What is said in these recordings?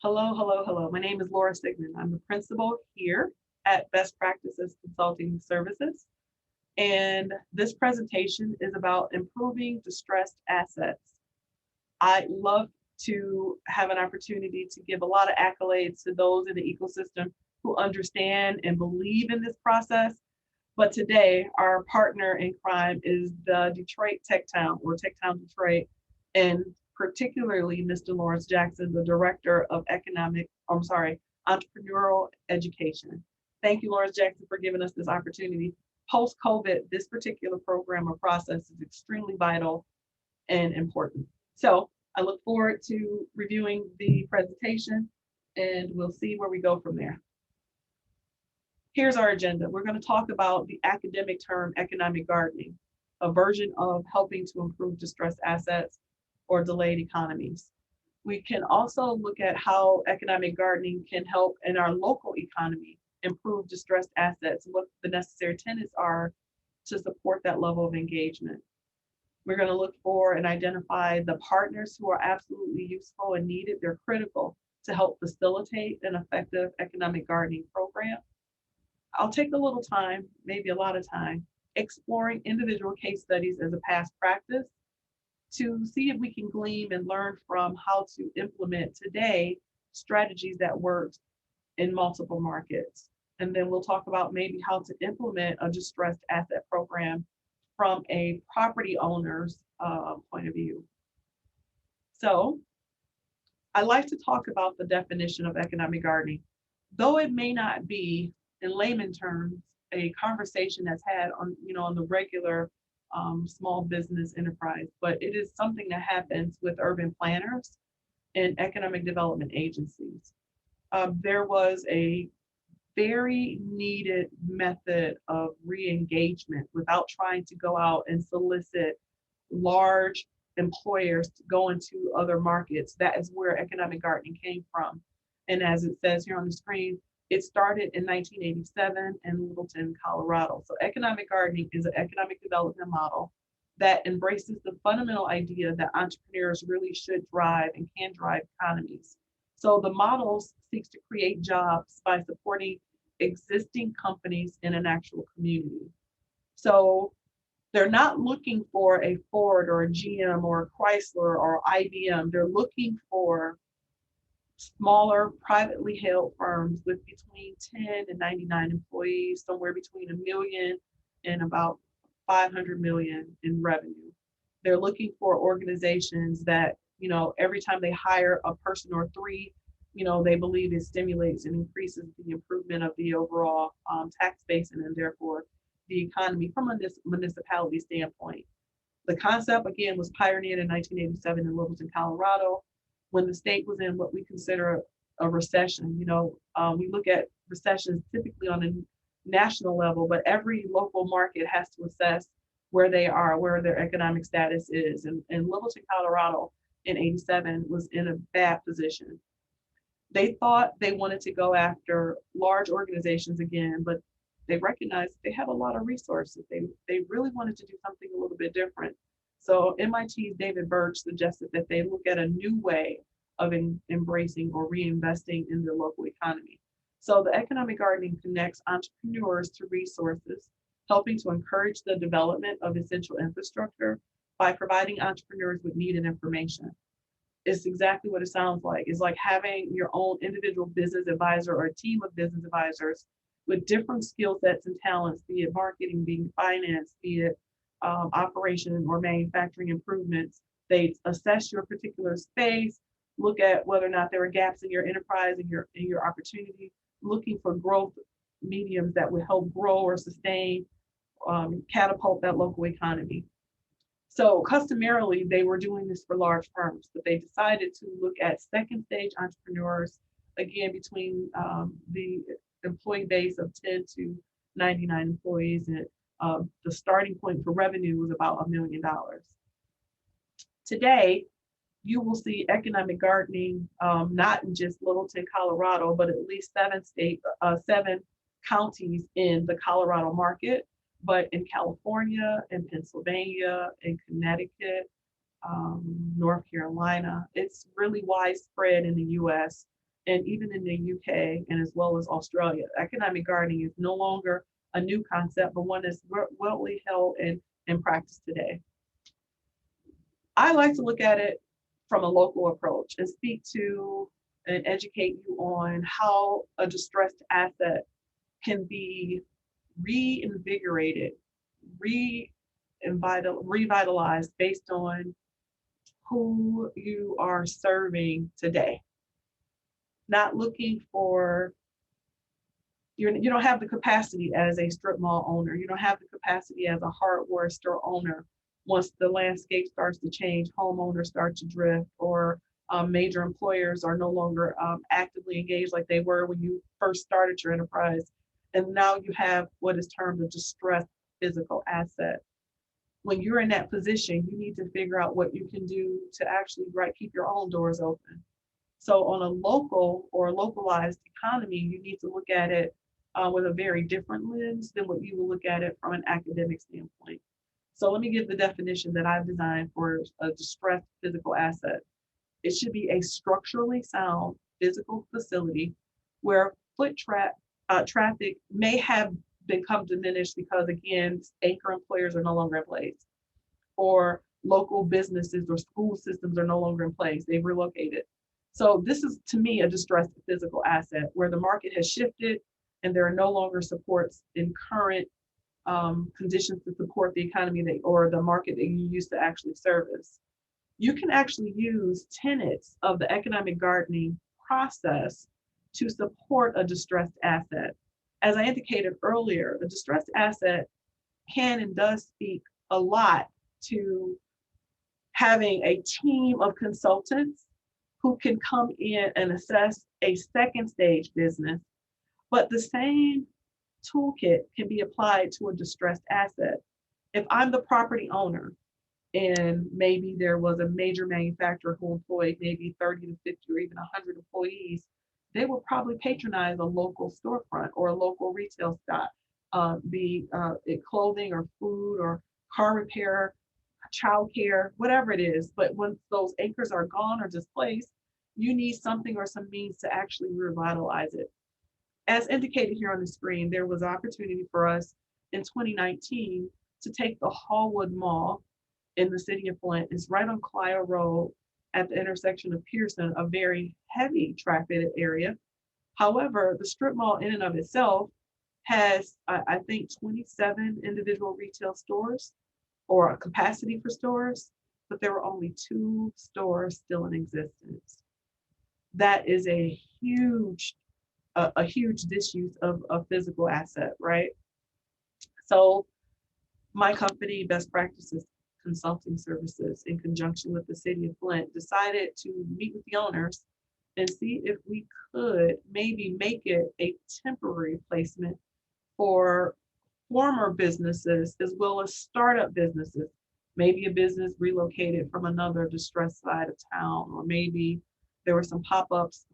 Hello, hello, hello. My name is Laura Sigmund. I'm the principal here at Best Practices Consulting Services. And this presentation is about improving distressed assets. I love to have an opportunity to give a lot of accolades to those in the ecosystem who understand and believe in this process. But today, our partner in crime is the Detroit Tech Town or Tech Town Detroit, and particularly Mr. Lawrence Jackson, the Director of Entrepreneurial Education. Thank you, Lawrence Jackson, for giving us this opportunity. Post-COVID, this particular program or process is extremely vital and important. So I look forward to reviewing the presentation and we'll see where we go from there. Here's our agenda. We're going to talk about the academic term economic gardening, a version of helping to improve distressed assets or delayed economies. We can also look at how economic gardening can help in our local economy improve distressed assets, what the necessary tenets are to support that level of engagement. We're going to look for and identify the partners who are absolutely useful and needed. They're critical to help facilitate an effective economic gardening program. I'll take a little time, maybe a lot of time, exploring individual case studies as a past practice to see if we can glean and learn from how to implement today strategies that work in multiple markets. And then we'll talk about maybe how to implement a distressed asset program from a property owner's point of view. So I like to talk about the definition of economic gardening, though it may not be in layman terms, a conversation that's had on the regular small business enterprise, but it is something that happens with urban planners and economic development agencies. There was a very needed method of re-engagement without trying to go out and solicit large employers to go into other markets. That is where economic gardening came from. And as it says here on the screen, it started in 1987 in Littleton, Colorado. So economic gardening is an economic development model that embraces the fundamental idea that entrepreneurs really should drive and can drive economies. So the model seeks to create jobs by supporting existing companies in an actual community. So they're not looking for a Ford or a GM or a Chrysler or IBM. They're looking for smaller privately held firms with between 10 and 99 employees, somewhere between a million and about 500 million in revenue. They're looking for organizations that, every time they hire a person or three, they believe it stimulates and increases the improvement of the overall tax base and therefore the economy from a municipality standpoint. The concept, again, was pioneered in 1987 in Littleton, Colorado, when the state was in what we consider a recession. We look at recessions typically on a national level, but every local market has to assess where they are, where their economic status is. And Littleton, Colorado in 87 was in a bad position. They thought they wanted to go after large organizations again, but they recognized they have a lot of resources. They really wanted to do something a little bit different. So MIT's David Birch suggested that they look at a new way of embracing or reinvesting in their local economy. So the economic gardening connects entrepreneurs to resources, helping to encourage the development of essential infrastructure by providing entrepreneurs with needed information. It's exactly what it sounds like. It's like having your own individual business advisor or a team of business advisors with different skill sets and talents, be it marketing, be it finance, be it operation or manufacturing improvements. They assess your particular space, look at whether or not there are gaps in your enterprise and your opportunity, looking for growth mediums that would help grow or sustain, catapult that local economy. So customarily, they were doing this for large firms, but they decided to look at second stage entrepreneurs, again, between the employee base of 10 to 99 employees. And the starting point for revenue was about $1 million. Today, you will see economic gardening not in just Littleton, Colorado, but at least seven counties in the Colorado market, but in California, in Pennsylvania, in Connecticut, North Carolina. It's really widespread in the US. and even in the UK and as well as Australia. Economic gardening is no longer a new concept, but one that's widely held and practiced today. I like to look at it from a local approach and speak to and educate you on how a distressed asset can be reinvigorated, revitalized based on who you are serving today. Not looking for, you don't have the capacity as a strip mall owner. You don't have the capacity as a hardware store owner. Once the landscape starts to change, homeowners start to drift, or major employers are no longer actively engaged like they were when you first started your enterprise. And now you have what is termed a distressed physical asset. When you're in that position, you need to figure out what you can do to actually keep your own doors open. So on a local or localized economy, you need to look at it with a very different lens than what you will look at it from an academic standpoint. So let me give the definition that I've designed for a distressed physical asset. It should be a structurally sound physical facility where traffic may have become diminished because, again, anchor employers are no longer in place, or local businesses or school systems are no longer in place. They've relocated. So this is, to me, a distressed physical asset where the market has shifted and there are no longer supports in current conditions to support the economy or the market that you used to actually service. You can actually use tenets of the economic gardening process to support a distressed asset. As I indicated earlier, a distressed asset can and does speak a lot to having a team of consultants who can come in and assess a second stage business, but the same toolkit can be applied to a distressed asset. If I'm the property owner and maybe there was a major manufacturer who employed maybe 30 to 50 or even 100 employees, they will probably patronize a local storefront or a local retail stop, be it clothing or food or car repair, childcare, whatever it is. But once those anchors are gone or displaced, you need something or some means to actually revitalize it. As indicated here on the screen, there was opportunity for us in 2019 to take the Hallwood Mall in the city of Flint. It's right on Clio Road at the intersection of Pearson, a very heavy trafficked area. However, the strip mall in and of itself has, I think, 27 individual retail stores or a capacity for stores, but there were only 2 stores still in existence. That is a huge disuse of a physical asset, right? So my company, Best Practices Consulting Services, in conjunction with the city of Flint, decided to meet with the owners and see if we could maybe make it a temporary placement for former businesses as well as startup businesses. Maybe a business relocated from another distressed side of town, or maybe there were some pop-ups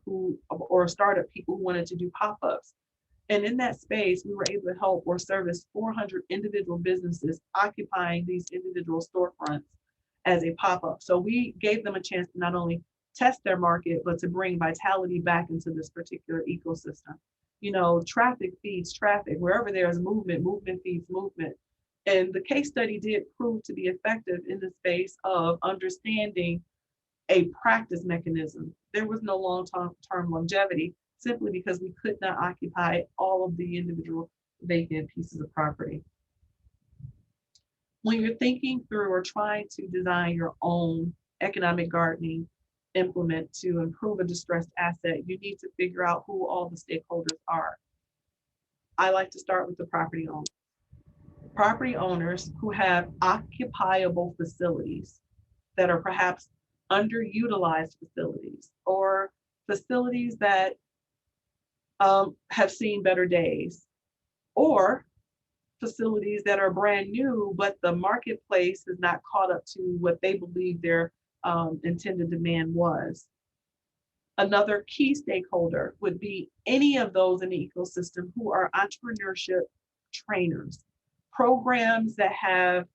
or startup people who wanted to do pop-ups. And in that space, we were able to help or service 400 individual businesses occupying these individual storefronts as a pop-up. So we gave them a chance to not only test their market, but to bring vitality back into this particular ecosystem. You know, traffic feeds traffic. Wherever there's movement, movement feeds movement. And the case study did prove to be effective in the space of understanding a practice mechanism. There was no long-term longevity simply because we could not occupy all of the individual vacant pieces of property. When you're thinking through or trying to design your own economic gardening implement to improve a distressed asset, you need to figure out who all the stakeholders are. I like to start with the property owners. Property owners who have occupiable facilities that are perhaps underutilized facilities or facilities that have seen better days, or facilities that are brand new, but the marketplace has not caught up to what they believe their intended demand was. Another key stakeholder would be any of those in the ecosystem who are entrepreneurship trainers, programs that have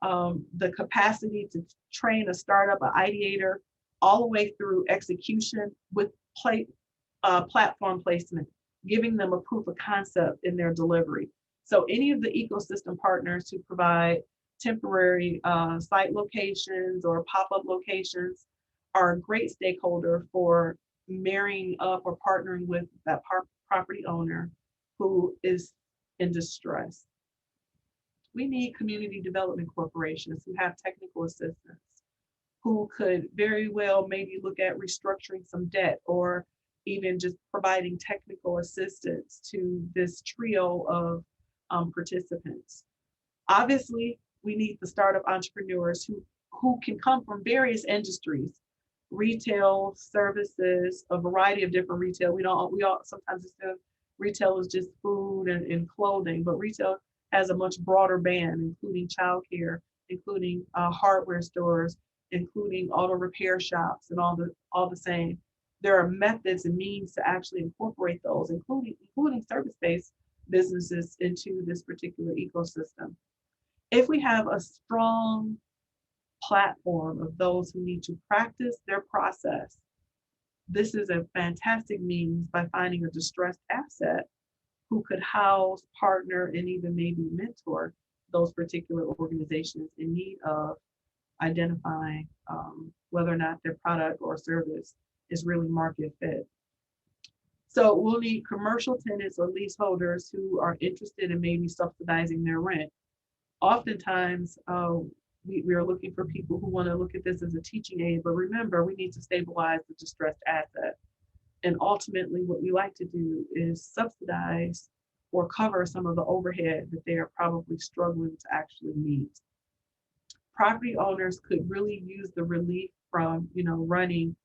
the capacity to train a startup, an ideator, all the way through execution with platform placement, giving them a proof of concept in their delivery. So any of the ecosystem partners who provide temporary site locations or pop-up locations are a great stakeholder for marrying up or partnering with that property owner who is in distress. We need community development corporations who have technical assistance, who could very well maybe look at restructuring some debt or even just providing technical assistance to this trio of participants. Obviously, we need the startup entrepreneurs who can come from various industries, retail, services, a variety of different retail. We all sometimes assume retail is just food and clothing, but retail has a much broader band, including childcare, including hardware stores, including auto repair shops, and all the same. There are methods and means to actually incorporate those, including service-based businesses into this particular ecosystem. If we have a strong platform of those who need to practice their process, this is a fantastic means by finding a distressed asset who could house, partner, and even maybe mentor those particular organizations in need of identifying whether or not their product or service is really market fit. So we'll need commercial tenants or leaseholders who are interested in maybe subsidizing their rent. Oftentimes, we are looking for people who want to look at this as a teaching aid, but remember, we need to stabilize the distressed asset. And ultimately, what we like to do is subsidize or cover some of the overhead that they are probably struggling to actually meet. Property owners could really use the relief from, running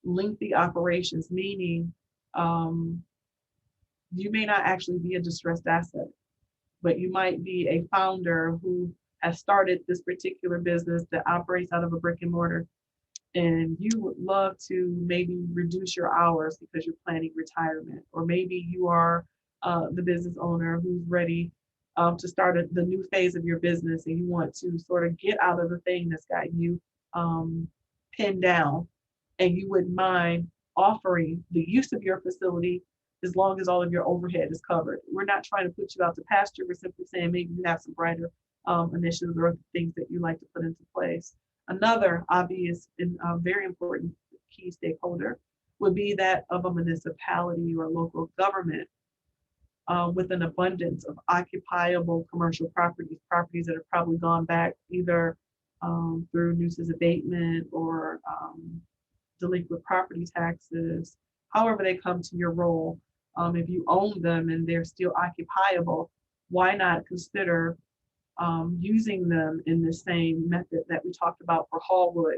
lengthy operations, meaning you may not actually be a distressed asset, but you might be a founder who has started this particular business that operates out of a brick and mortar, and you would love to maybe reduce your hours because you're planning retirement, or maybe you are the business owner who's ready to start the new phase of your business, and you want to sort of get out of the thing that's got you pinned down, and you wouldn't mind offering the use of your facility as long as all of your overhead is covered. We're not trying to put you out to pasture. We're simply saying maybe you have some brighter initiatives or things that you like to put into place. Another obvious and very important key stakeholder would be that of a municipality or local government with an abundance of occupiable commercial properties that have probably gone back either through nuisance abatement or delinquent property taxes, however they come to your role. If you own them and they're still occupiable, why not consider using them in the same method that we talked about for Hallwood?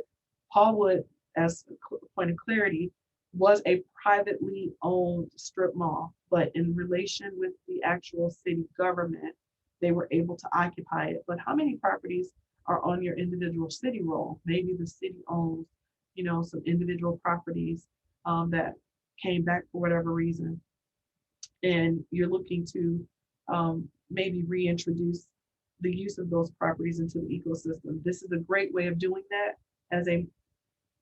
Hallwood, as a point of clarity, was a privately owned strip mall, but in relation with the actual city government, they were able to occupy it. But how many properties are on your individual city roll? Maybe the city owns, some individual properties that came back for whatever reason, and you're looking to maybe reintroduce the use of those properties into the ecosystem. This is a great way of doing that as a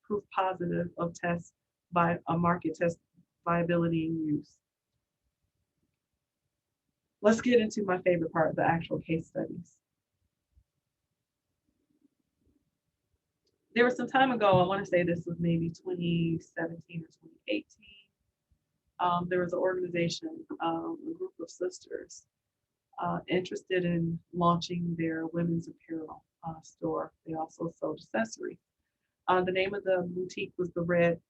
proof positive of test by a market test viability and use. Let's get into my favorite part, the actual case studies. There was some time ago, I want to say this was maybe 2017 or 2018. There was an organization, a group of sisters interested in launching their women's apparel store. They also sold accessories. The name of the boutique was the Red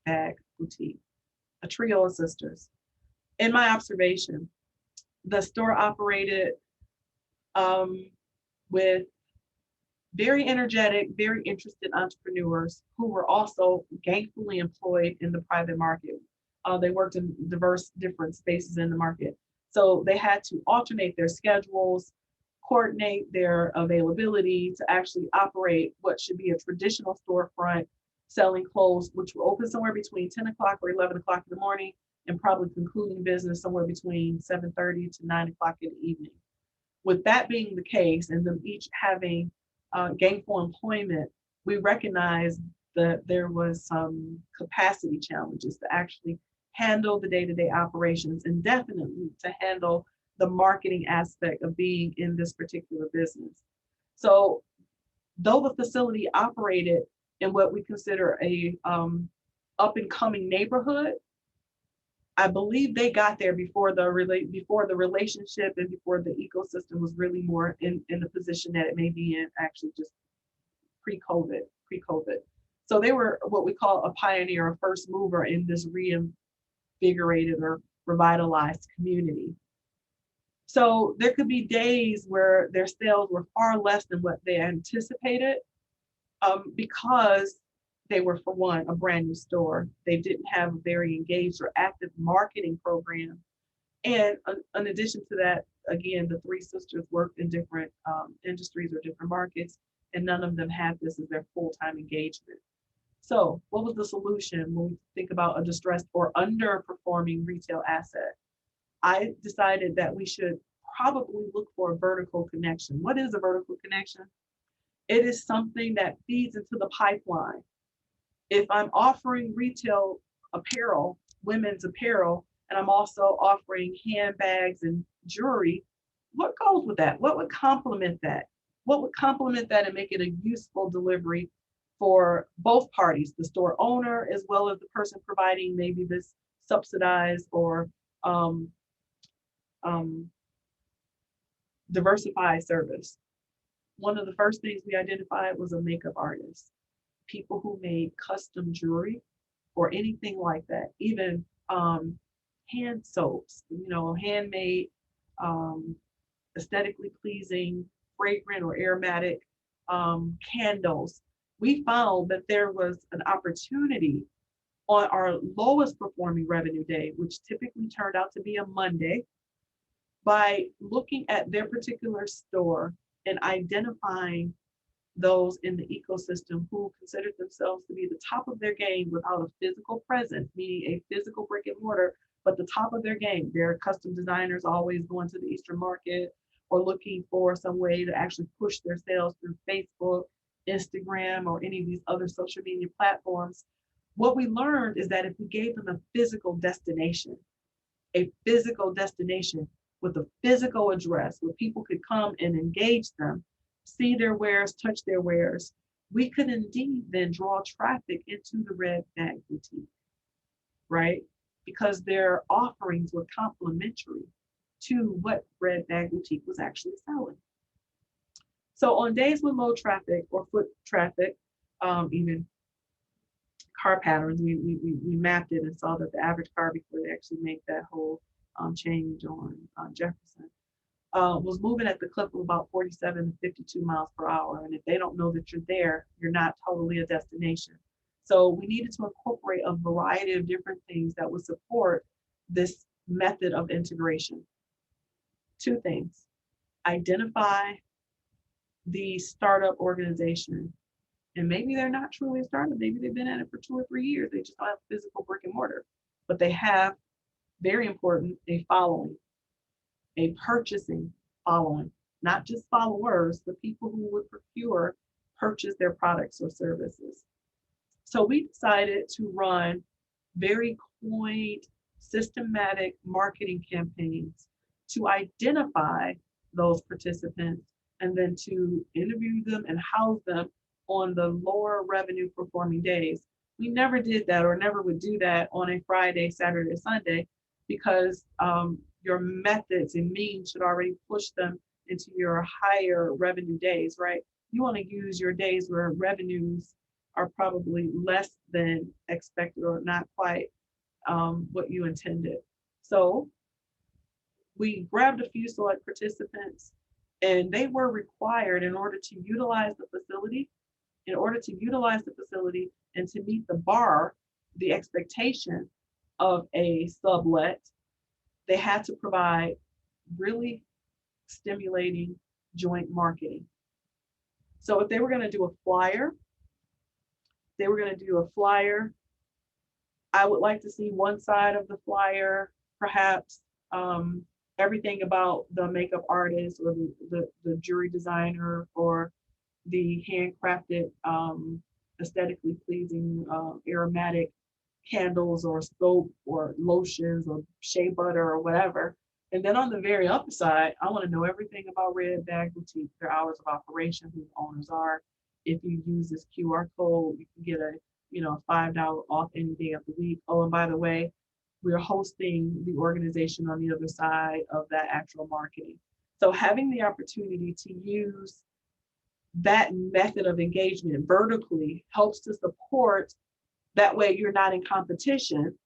Bag Boutique, a trio of sisters. In my observation, the store operated with very energetic, very interested entrepreneurs who were also gainfully employed in the private market. They worked in different spaces in the market. So they had to alternate their schedules, coordinate their availability to actually operate what should be a traditional storefront selling clothes, which will open somewhere between 10 o'clock or 11 o'clock in the morning and probably concluding business somewhere between 7:30 to 9 o'clock in the evening. With that being the case, and them each having gainful employment, we recognized that there was some capacity challenges to actually handle the day-to-day operations and definitely to handle the marketing aspect of being in this particular business. So though the facility operated in what we consider a up and coming neighborhood, I believe they got there before before the relationship and before the ecosystem was really more in the position that it may be in, actually just pre-COVID. So they were what we call a pioneer, a first mover in this reinvigorated or revitalized community. So there could be days where their sales were far less than what they anticipated, because they were, for one, a brand new store. They didn't have a very engaged or active marketing program. And in addition to that, again, the three sisters worked in different industries or different markets, and none of them had this as their full-time engagement. So what was the solution when we think about a distressed or underperforming retail asset? I decided that we should probably look for a vertical connection. What is a vertical connection? It is something that feeds into the pipeline. If I'm offering retail apparel, women's apparel, and I'm also offering handbags and jewelry, what goes with that? What would complement that? What would complement that and make it a useful delivery for both parties, the store owner as well as the person providing maybe this subsidized or diversified service? One of the first things we identified was a makeup artist, people who made custom jewelry or anything like that, even hand soaps, handmade, aesthetically pleasing, fragrant or aromatic candles. We found that there was an opportunity on our lowest performing revenue day, which typically turned out to be a Monday, by looking at their particular store and identifying those in the ecosystem who considered themselves to be the top of their game without a physical presence, meaning a physical brick and mortar, but the top of their game. They're custom designers always going to the Eastern market or looking for some way to actually push their sales through Facebook, Instagram, or any of these other social media platforms. What we learned is that if we gave them a physical destination with a physical address where people could come and engage them, see their wares, touch their wares, we could indeed then draw traffic into the Red Bag Boutique, right? Because their offerings were complementary to what Red Bag Boutique was actually selling. So on days with low traffic or foot traffic, even car patterns, we mapped it and saw that the average car, before they actually make that whole change on Jefferson, was moving at the clip of about 47 to 52 miles per hour. And if they don't know that you're there, you're not totally a destination. So we needed to incorporate a variety of different things that would support this method of integration. Two things: identify the startup organization. And maybe they're not truly a startup. Maybe they've been at it for 2 or 3 years. They just don't have physical brick and mortar, but they have, very important, a following, a purchasing following, not just followers, but people who would purchase their products or services. So we decided to run very quaint, systematic marketing campaigns to identify those participants and then to interview them and house them on the lower revenue performing days. We never did that, or never would do that, on a Friday, Saturday, Sunday, because your methods and means should already push them into your higher revenue days, right? You want to use your days where revenues are probably less than expected or not quite what you intended. So we grabbed a few select participants, and they were required, in order to utilize the facility and to meet the bar, the expectation of a sublet, they had to provide really stimulating joint marketing. So if they were going to do a flyer, I would like to see one side of the flyer, perhaps everything about the makeup artist or the jewelry designer or the handcrafted, aesthetically pleasing, aromatic candles or soap or lotions or shea butter or whatever. And then on the very upper side, I want to know everything about Red Bag Boutique, their hours of operation, who the owners are. If you use this QR code, you can get a $5 off any day of the week. Oh, and by the way, we're hosting the organization on the other side of that actual marketing. So having the opportunity to use that method of engagement vertically helps to support. That way you're not in competition.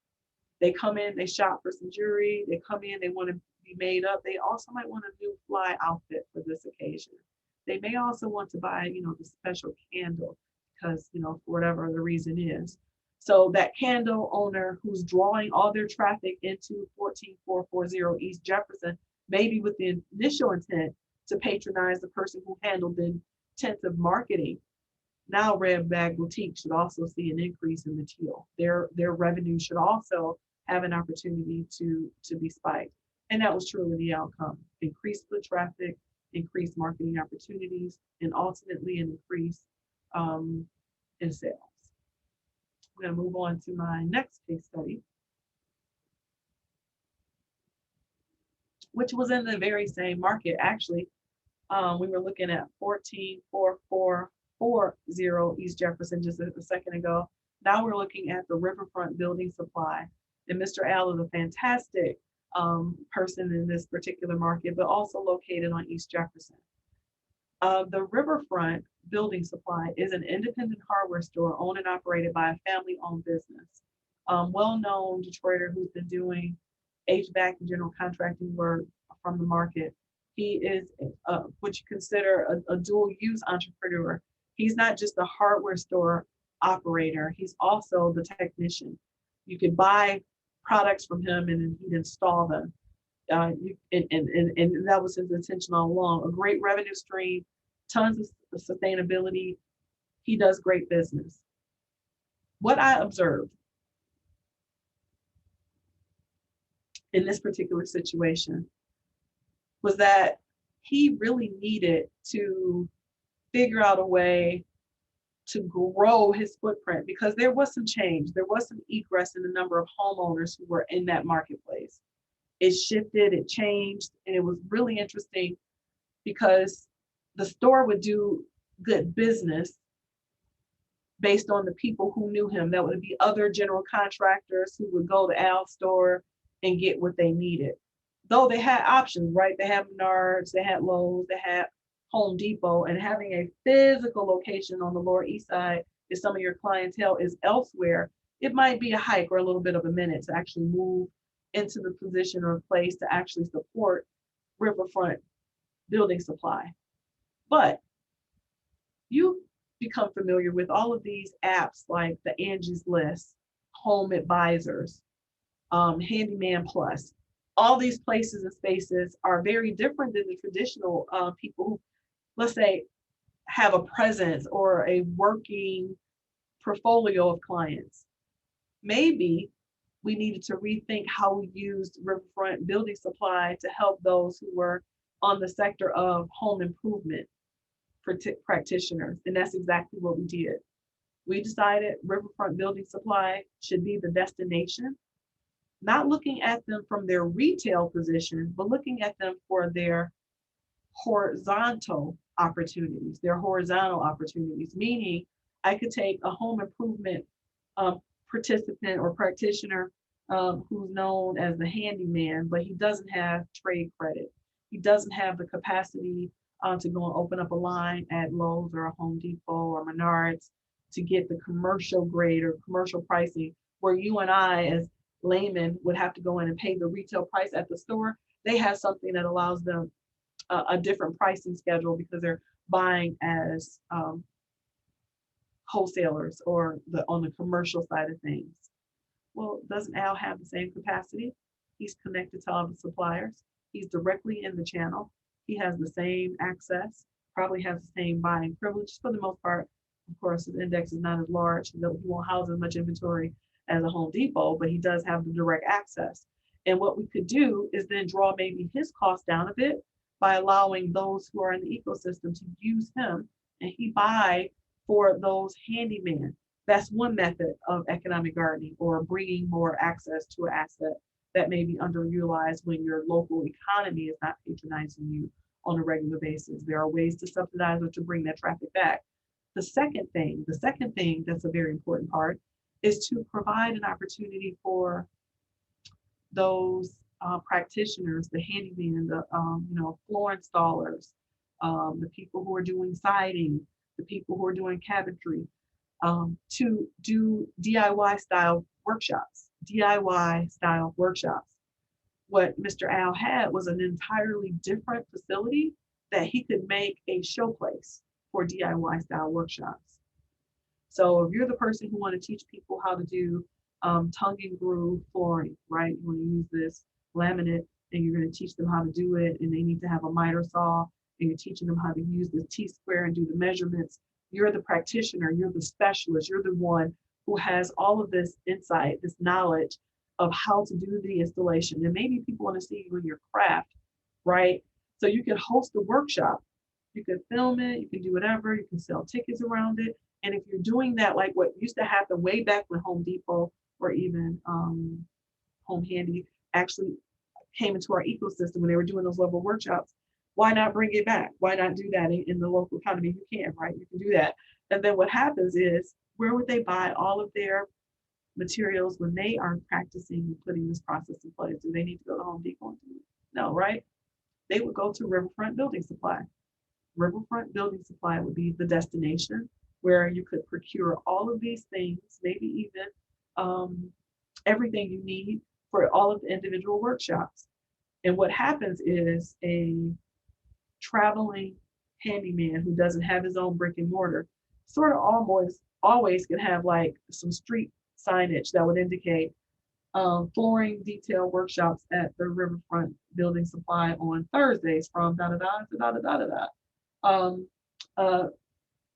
They come in, they shop for some jewelry, they come in, they want to be made up. They also might want a new fly outfit for this occasion. They may also want to buy, the special candle because, for whatever the reason is. So that candle owner who's drawing all their traffic into 14440 East Jefferson, maybe with the initial intent to patronize the person who handled the intensive marketing. Now Red Bag Boutique should also see an increase in the teal. Their revenue should also have an opportunity to be spiked. And that was truly the outcome. Increase foot traffic, increase marketing opportunities, and ultimately an increase in sales. I'm going to move on to my next case study, which was in the very same market. Actually, we were looking at 14440 East Jefferson just a second ago. Now we're looking at the Riverfront Building Supply. And Mr. Al is a fantastic person in this particular market, but also located on East Jefferson. The Riverfront Building Supply is an independent hardware store owned and operated by a family-owned business. Well-known Detroiter who's been doing HVAC and general contracting work from the market. He is what you consider a dual-use entrepreneur. He's not just a hardware store operator, he's also the technician. You could buy products from him and he'd install them. And that was his intention all along. A great revenue stream, tons of sustainability. He does great business. What I observed in this particular situation was that he really needed to figure out a way to grow his footprint because there was some change. There was some egress in the number of homeowners who were in that marketplace. It shifted, it changed, and it was really interesting because the store would do good business based on the people who knew him. That would be other general contractors who would go to Al's store and get what they needed. Though they had options, right? They had Menards, they had Lowe's, they had Home Depot, and having a physical location on the Lower East Side, if some of your clientele is elsewhere, it might be a hike or a little bit of a minute to actually move into the position or place to actually support Riverfront Building Supply. But you become familiar with all of these apps like the Angie's List, Home Advisors, Handyman Plus. All these places and spaces are very different than the traditional people who, let's say, have a presence or a working portfolio of clients. Maybe we needed to rethink how we used Riverfront Building Supply to help those who were on the sector of home improvement practitioners. And that's exactly what we did. We decided Riverfront Building Supply should be the destination, not looking at them from their retail position, but looking at them for their horizontal opportunities, meaning I could take a home improvement participant or practitioner who's known as the handyman, but he doesn't have trade credit. He doesn't have the capacity to go and open up a line at Lowe's or a Home Depot or Menards to get the commercial grade or commercial pricing, where you and I as laymen would have to go in and pay the retail price at the store. They have something that allows them a different pricing schedule because they're buying as wholesalers or on the commercial side of things. Well, doesn't Al have the same capacity? He's connected to all the suppliers. He's directly in the channel. He has the same access, probably has the same buying privilege for the most part. Of course, his index is not as large. He won't house as much inventory as a Home Depot, but he does have the direct access. And what we could do is then draw maybe his cost down a bit by allowing those who are in the ecosystem to use him, and he buy for those handyman. That's one method of economic gardening, or bringing more access to an asset that may be underutilized when your local economy is not patronizing you on a regular basis. There are ways to subsidize or to bring that traffic back. The second thing that's a very important part is to provide an opportunity for those practitioners, the handyman, the floor installers, the people who are doing siding, the people who are doing cabinetry, to do DIY style workshops. DIY style workshops. What Mr. Al had was an entirely different facility that he could make a showplace for DIY style workshops. So if you're the person who want to teach people how to do tongue and groove flooring, right? You want to use this laminate, and you're going to teach them how to do it, and they need to have a miter saw, and you're teaching them how to use the T-square and do the measurements. You're the practitioner, you're the specialist, you're the one who has all of this insight, this knowledge of how to do the installation. And maybe people want to see you in your craft, right? So you can host a workshop, you can film it, you can do whatever, you can sell tickets around it. And if you're doing that, like what used to happen way back when Home Depot or even Home Handy actually came into our ecosystem when they were doing those local workshops, why not bring it back? Why not do that in the local economy? You can, right? You can do that. And then what happens is, where would they buy all of their materials when they aren't practicing and putting this process in place? Do they need to go to Home Depot and do it? No, right? They would go to Riverfront Building Supply. Riverfront Building Supply would be the destination where you could procure all of these things, maybe even everything you need for all of the individual workshops. And what happens is, a traveling handyman who doesn't have his own brick and mortar sort of always can have like some street signage that would indicate flooring detail workshops at the Riverfront Building Supply on Thursdays from da da da to da da da da da. Um, uh,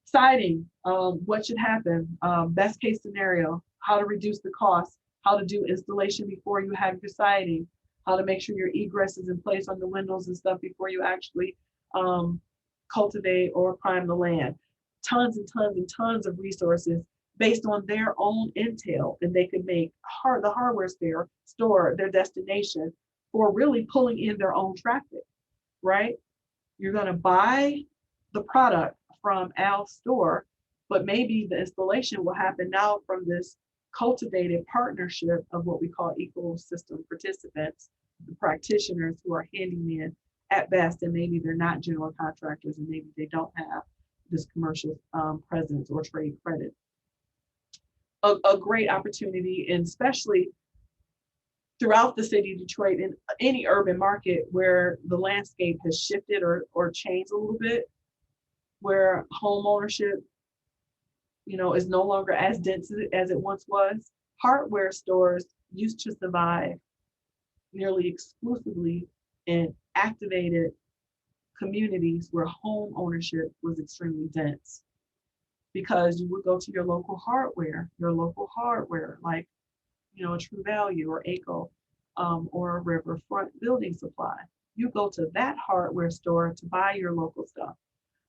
Siding, what should happen, best case scenario, how to reduce the cost, how to do installation before you have your siding, how to make sure your egress is in place on the windows and stuff before you actually cultivate or prime the land. Tons and tons and tons of resources based on their own intel, and they could make the hardware store their destination for really pulling in their own traffic, right? You're going to buy the product from Al's store, but maybe the installation will happen now from this cultivated partnership of what we call ecosystem participants, the practitioners who are handymen at best, and maybe they're not general contractors, and maybe they don't have this commercial presence or trade credit. A great opportunity, and especially throughout the city of Detroit, in any urban market where the landscape has shifted or changed a little bit, where home ownership, is no longer as dense as it once was. Hardware stores used to survive nearly exclusively in activated communities where home ownership was extremely dense, because you would go to your local hardware, like, a True Value or ACO, or a Riverfront Building Supply. You go to that hardware store to buy your local stuff.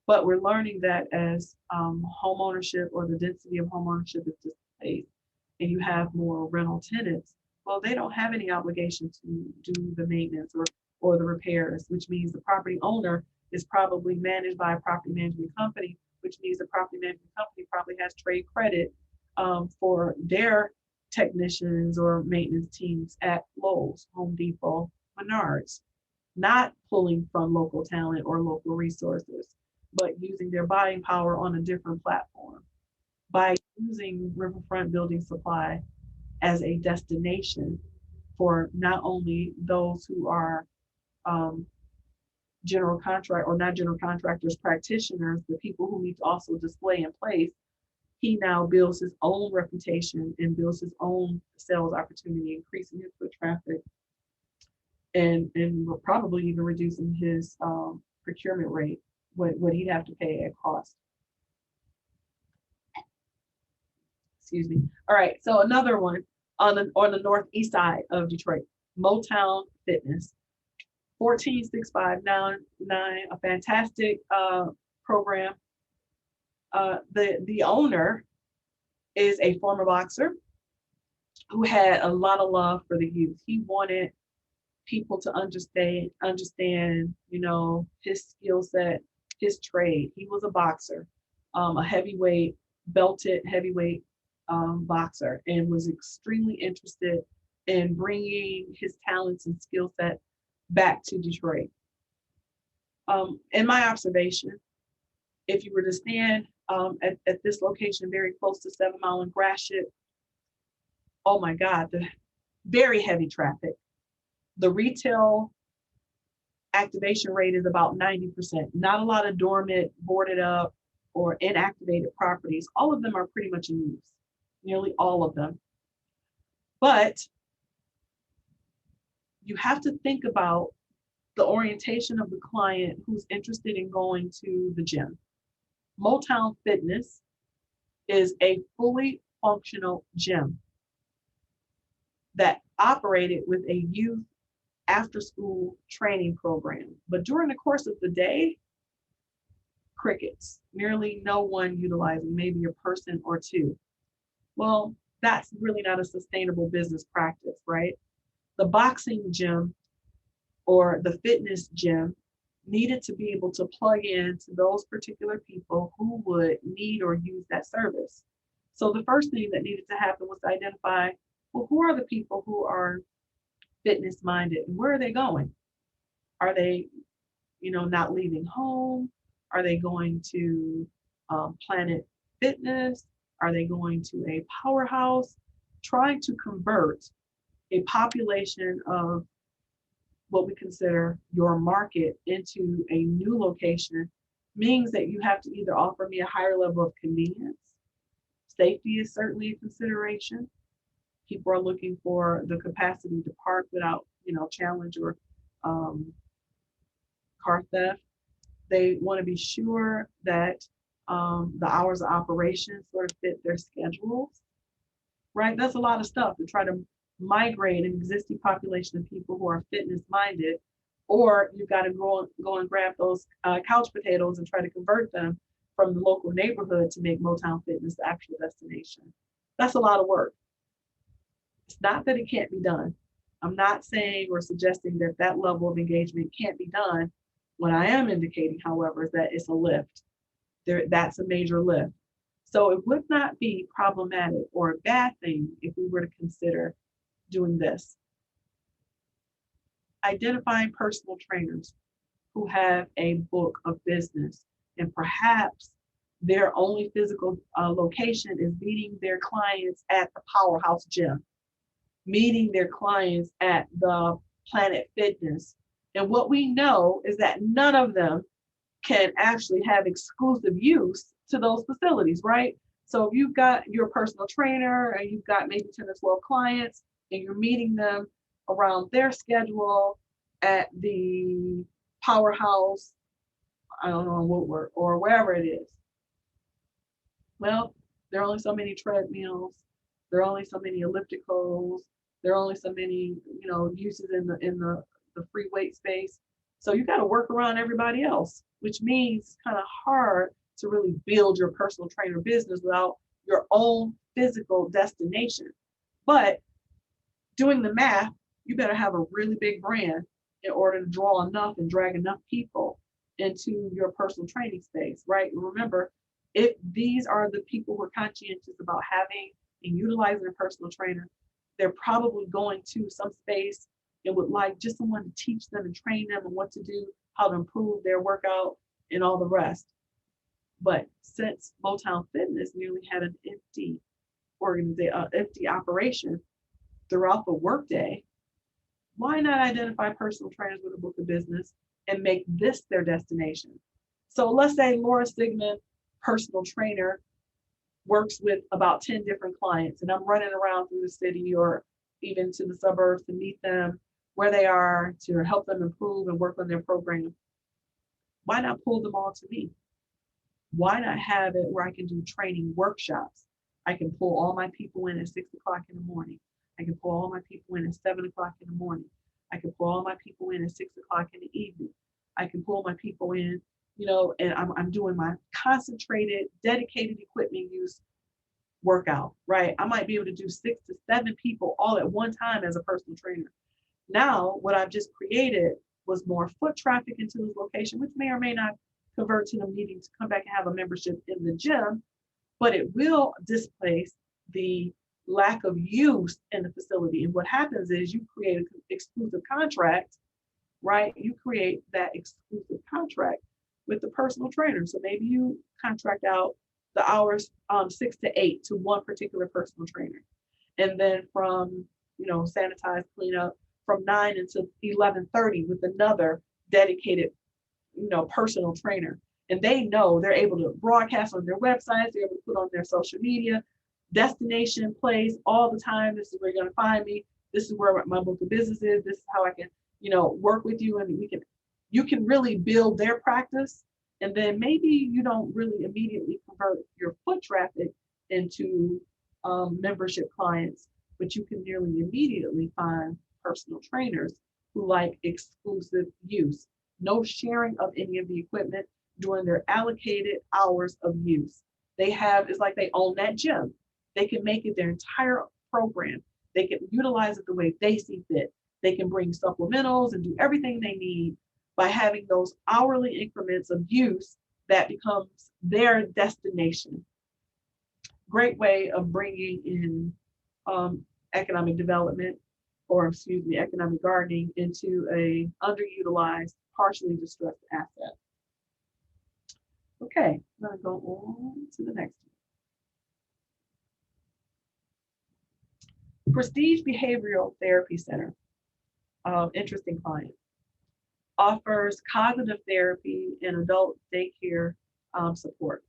But we're learning that as home ownership, or the density of home ownership, is displaced, and you have more rental tenants, well, they don't have any obligation to do the maintenance or the repairs, which means the property owner is probably managed by a property management company, which means the property management company probably has trade credit for their technicians or maintenance teams at Lowe's, Home Depot, Menards, not pulling from local talent or local resources, but using their buying power on a different platform by using Riverfront Building Supply as a destination for not only those who are general contract or not general contractors, practitioners, the people who need to also display in place. He now builds his own reputation and builds his own sales opportunity, increasing his foot traffic, and probably even reducing his procurement rate, what he'd have to pay at cost. Excuse me. All right, so another one on the northeast side of Detroit, Motown Fitness, 14659, a fantastic program. The owner is a former boxer who had a lot of love for the youth. He wanted people to understand, his skill set, his trade. He was a boxer, a heavyweight, belted heavyweight boxer, and was extremely interested in bringing his talents and skill set back to Detroit. In my observation, if you were to stand at this location very close to 7 Mile and Gratiot, oh my God, the very heavy traffic. The retail activation rate is about 90%. Not a lot of dormant, boarded up, or inactivated properties. All of them are pretty much in use, nearly all of them. But you have to think about the orientation of the client who's interested in going to the gym. Motown Fitness is a fully functional gym that operated with a youth after school training program. But during the course of the day, crickets, nearly no one utilizing, maybe a person or two. Well, that's really not a sustainable business practice, right? The boxing gym or the fitness gym needed to be able to plug in to those particular people who would need or use that service. So the first thing that needed to happen was to identify, well, who are the people who are fitness minded and where are they going? Are they, not leaving home? Are they going to Planet Fitness? Are they going to a powerhouse? Trying to convert a population of what we consider your market into a new location means that you have to either offer me a higher level of convenience. Safety is certainly a consideration. People are looking for the capacity to park without, challenge or car theft. They want to be sure that the hours of operation sort of fit their schedules, right? That's a lot of stuff to try to migrate an existing population of people who are fitness minded, or you've got to go and grab those couch potatoes and try to convert them from the local neighborhood to make Motown Fitness the actual destination. That's a lot of work. It's not that it can't be done. I'm not saying or suggesting that that level of engagement can't be done. What I am indicating, however, is that it's a lift. That's a major lift. So it would not be problematic or a bad thing if we were to consider doing this. Identifying personal trainers who have a book of business and perhaps their only physical location is meeting their clients at the Powerhouse Gym, meeting their clients at the Planet Fitness. And what we know is that none of them can actually have exclusive use to those facilities, right? So if you've got your personal trainer and you've got maybe 10 or 12 clients and you're meeting them around their schedule at the Powerhouse, I don't know, Woodward or wherever it is. Well, there are only so many treadmills, there are only so many ellipticals, there are only so many, uses in the free weight space. So you got to work around everybody else, which means it's kind of hard to really build your personal trainer business without your own physical destination. But doing the math, you better have a really big brand in order to draw enough and drag enough people into your personal training space, right? And remember, if these are the people who are conscientious about having and utilizing a personal trainer, they're probably going to some space and would like just someone to teach them and train them and what to do, how to improve their workout and all the rest. But since Motown Fitness nearly had an empty operation throughout the workday, why not identify personal trainers with a book of business and make this their destination? So let's say Laura Sigmund, personal trainer, works with about 10 different clients, and I'm running around through the city or even to the suburbs to meet them where they are to help them improve and work on their program. Why not pull them all to me? Why not have it where I can do training workshops? I can pull all my people in at 6 o'clock in the morning. I can pull all my people in at 7 o'clock in the morning. I can pull all my people in at 6 o'clock in the evening. I can pull my people in, and I'm doing my concentrated, dedicated equipment use workout, right? I might be able to do 6 to 7 people all at one time as a personal trainer. Now, what I've just created was more foot traffic into this location, which may or may not convert to them needing to come back and have a membership in the gym, but it will displace the lack of use in the facility. And what happens is you create an exclusive contract, right? You create that exclusive contract with the personal trainer. So maybe you contract out the hours 6 to 8 to one particular personal trainer. And then from, sanitize, clean up from 9 until 11:30 with another dedicated, personal trainer. And they know they're able to broadcast on their websites, they're able to put on their social media, destination, place, all the time. This is where you're going to find me. This is where my book of business is. This is how I can, work with you. And you can really build their practice. And then maybe you don't really immediately convert your foot traffic into membership clients, but you can nearly immediately find personal trainers who like exclusive use, no sharing of any of the equipment during their allocated hours of use. It's like they own that gym. They can make it their entire program. They can utilize it the way they see fit. They can bring supplementals and do everything they need by having those hourly increments of use that becomes their destination. Great way of bringing in economic development, economic gardening into a underutilized, partially distressed asset. Okay, I'm going to go on to the next one. Prestige Behavioral Therapy Center, interesting client, offers cognitive therapy and adult daycare support.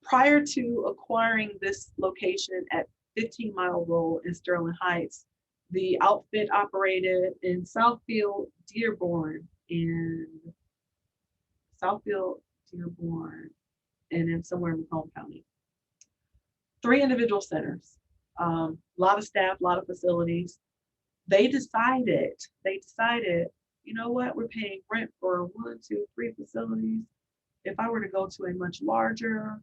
Prior to acquiring this location at 15 Mile Road in Sterling Heights, the outfit operated in Southfield, Dearborn, and then somewhere in Macomb County. 3 individual centers, a lot of staff, a lot of facilities. They decided, you know what, we're paying rent for 1, 2, 3 facilities. If I were to go to a much larger,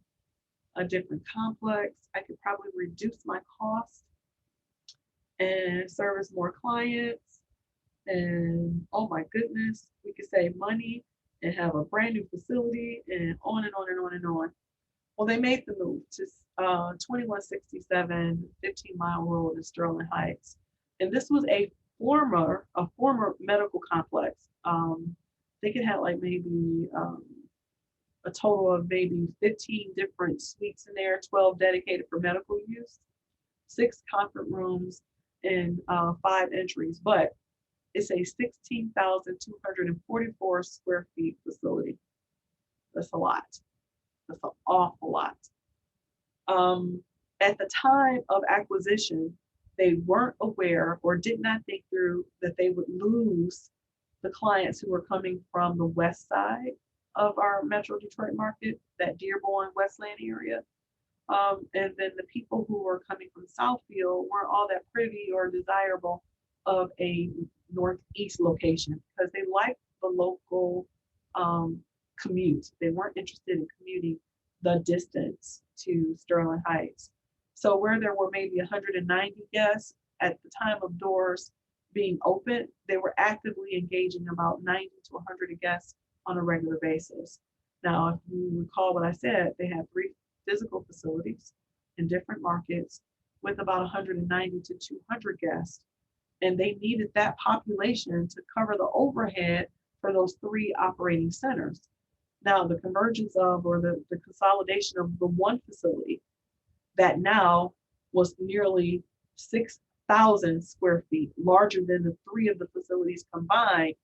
a different complex, I could probably reduce my cost and service more clients. And oh my goodness, we could save money and have a brand new facility and on and on and on and on. Well, they made the move to 2167 15 Mile Road in Sterling Heights. And this was a former medical complex. They could have like maybe a total of maybe 15 different suites in there, 12 dedicated for medical use, 6 conference rooms, and 5 entries. But it's a 16,244 square feet facility. That's a lot. That's an awful lot. At the time of acquisition, they weren't aware or did not think through that they would lose the clients who were coming from the west side of our Metro Detroit market, that Dearborn, Westland area. And then the people who were coming from Southfield weren't all that privy or desirable of a northeast location because they liked the local commute. They weren't interested in commuting the distance to Sterling Heights. So where there were maybe 190 guests at the time of doors being open, they were actively engaging about 90 to 100 guests on a regular basis. Now, if you recall what I said, they had 3 physical facilities in different markets with about 190 to 200 guests. And they needed that population to cover the overhead for those 3 operating centers. Now, the convergence of, or the consolidation of the one facility that now was nearly 6,000 square feet, larger than the 3 of the facilities combined,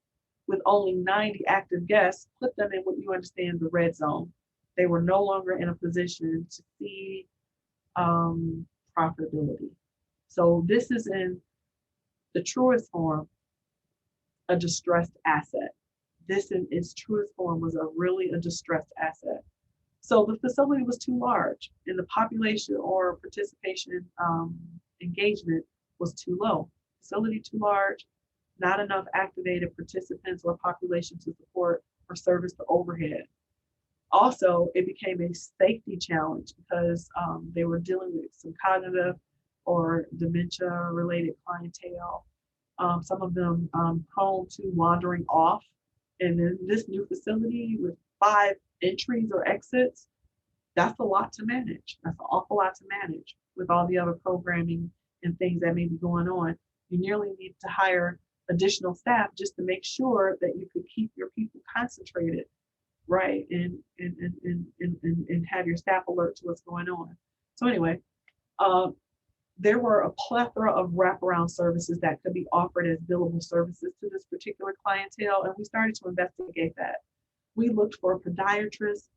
with only 90 active guests, put them in what you understand the red zone. They were no longer in a position to see profitability. So this is in the truest form, a distressed asset. This in its truest form was a distressed asset. So the facility was too large and the population or participation engagement was too low. Facility too large, not enough activated participants or population to support or service the overhead. Also, it became a safety challenge because they were dealing with some cognitive or dementia related clientele. Some of them prone to wandering off. And in this new facility with 5 entries or exits, that's a lot to manage. That's an awful lot to manage with all the other programming and things that may be going on. You nearly need to hire additional staff just to make sure that you could keep your people concentrated, right? And have your staff alert to what's going on. So anyway, um, there were a plethora of wraparound services that could be offered as billable services to this particular clientele, and we started to investigate that. We looked for podiatrists,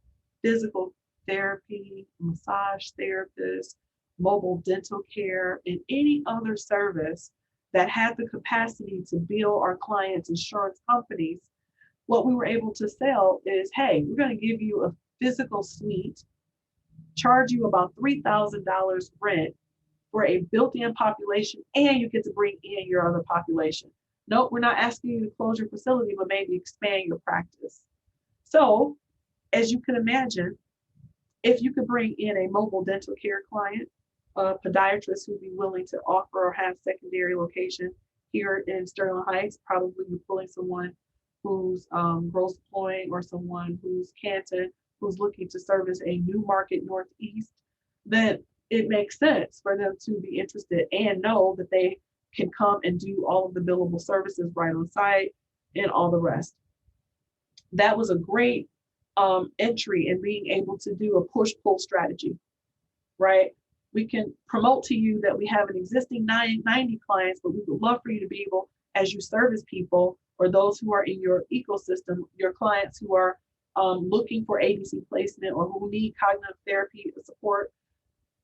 physical therapy, massage therapists, mobile dental care, and any other service that had the capacity to bill our clients' insurance companies. What we were able to sell is, hey, we're going to give you a physical suite, charge you about $3,000 rent for a built-in population, and you get to bring in your other population. Nope, we're not asking you to close your facility, but maybe expand your practice. So, as you can imagine, if you could bring in a mobile dental care client, a podiatrist who'd be willing to offer or have secondary location here in Sterling Heights, probably you're pulling someone who's Grosse Pointe or someone who's Canton, who's looking to service a new market northeast, then it makes sense for them to be interested and know that they can come and do all of the billable services right on site and all the rest. That was a great entry in being able to do a push-pull strategy, right? We can promote to you that we have an existing 90 clients, but we would love for you to be able, as you service people or those who are in your ecosystem, your clients who are looking for ADC placement or who need cognitive therapy support,